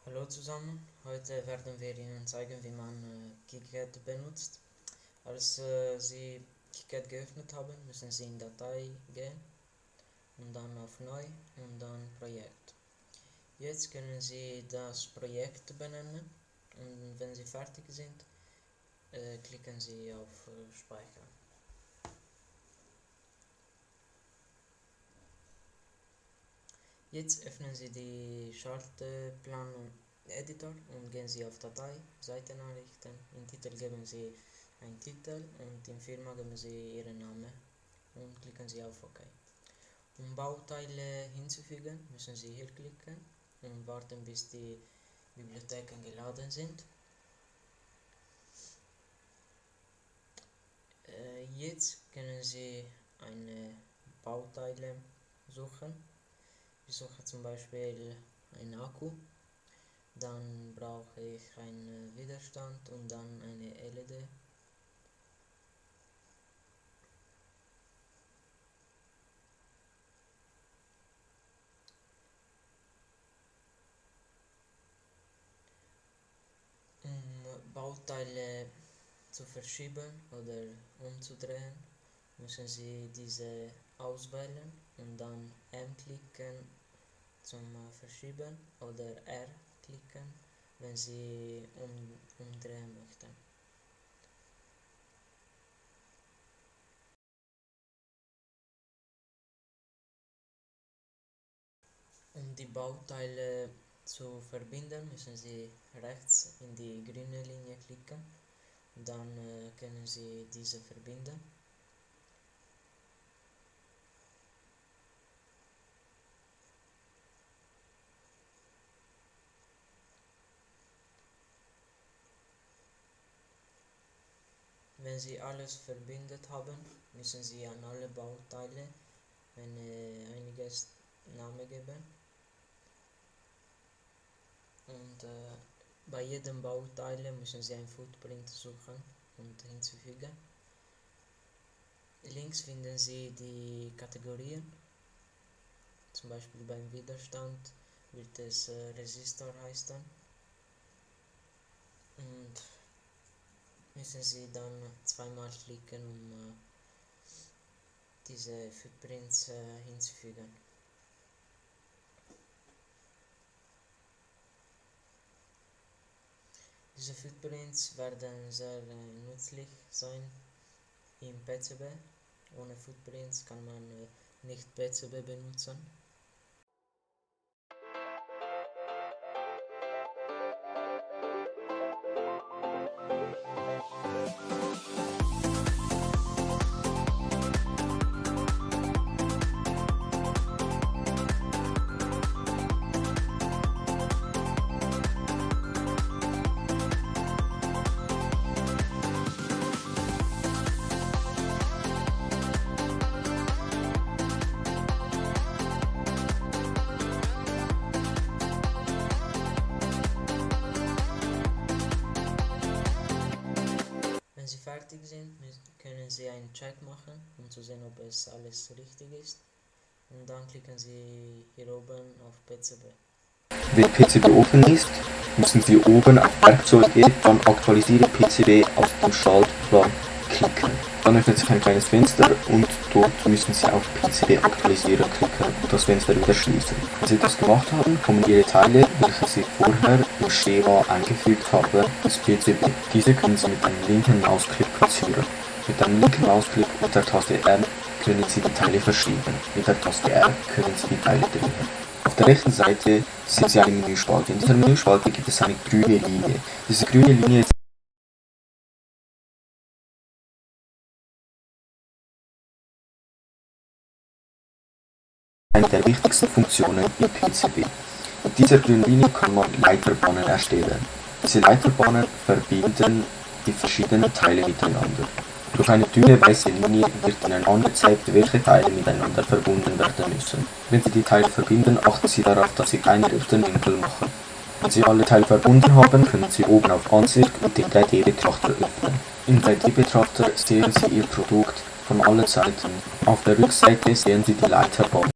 Hallo zusammen, heute werden wir Ihnen zeigen, wie man KiCad benutzt. Als Sie KiCad geöffnet haben, müssen Sie in Datei gehen und dann auf Neu und dann Projekt. Jetzt können Sie das Projekt benennen und wenn Sie fertig sind, klicken Sie auf Speichern. Jetzt öffnen Sie die Schaltplan Editor und gehen Sie auf Datei, Seitenanrichten. Im Titel geben Sie einen Titel und in Firma geben Sie Ihren Namen und klicken Sie auf OK. Um Bauteile hinzufügen, müssen Sie hier klicken und warten, bis die Bibliotheken geladen sind. Jetzt können Sie eine Bauteile suchen. Ich suche zum Beispiel einen Akku, dann brauche ich einen Widerstand und dann eine LED. Um Bauteile zu verschieben oder umzudrehen, müssen Sie diese auswählen und dann M klicken zum Verschieben oder R klicken, wenn Sie umdrehen möchten. Um die Bauteile zu verbinden, müssen Sie rechts in die grüne Linie klicken, dann können Sie diese verbinden. Wenn Sie alles verbindet haben, müssen Sie an alle Bauteile einiges Name geben und bei jedem Bauteil müssen Sie ein Footprint suchen und hinzufügen. Links finden Sie die Kategorien, zum Beispiel beim Widerstand wird es Resistor heißen und müssen Sie dann zweimal klicken, um diese Footprints hinzufügen. Diese Footprints werden sehr nützlich sein im PCB. Ohne Footprints kann man nicht PCB benutzen. Wenn Sie fertig sind, können Sie einen Check machen, um zu sehen, ob es alles richtig ist. Und dann klicken Sie hier oben auf PCB. Wenn PCB offen ist, müssen Sie oben auf Werkzeuge, dann Aktualisiere PCB auf dem Schaltplan klicken. Dann öffnet sich ein kleines Fenster und dort müssen Sie auf PCB aktualisieren klicken und das Fenster wieder schließen. Wenn Sie das gemacht haben, kommen Ihre Teile, welche Sie vorher im Schema eingefügt haben, ins PCB. Diese können Sie mit einem linken Mausklick platzieren. Mit einem linken Mausklick und der Taste R können Sie die Teile verschieben. Mit der Taste R können Sie die Teile drehen. Auf der rechten Seite sehen Sie eine Menüspalte. In dieser Menüspalte gibt es eine grüne Linie. Diese grüne Linie ist eine der wichtigsten Funktionen im PCB. Mit dieser grünen Linie kann man Leiterbahnen erstellen. Diese Leiterbahnen verbinden die verschiedenen Teile miteinander. Durch eine dünne weiße Linie wird Ihnen angezeigt, welche Teile miteinander verbunden werden müssen. Wenn Sie die Teile verbinden, achten Sie darauf, dass Sie keinen rechten Winkel machen. Wenn Sie alle Teile verbunden haben, können Sie oben auf Ansicht und den 3D-Betrachter öffnen. Im 3D-Betrachter sehen Sie Ihr Produkt von allen Seiten. Auf der Rückseite sehen Sie die Leiterbahn.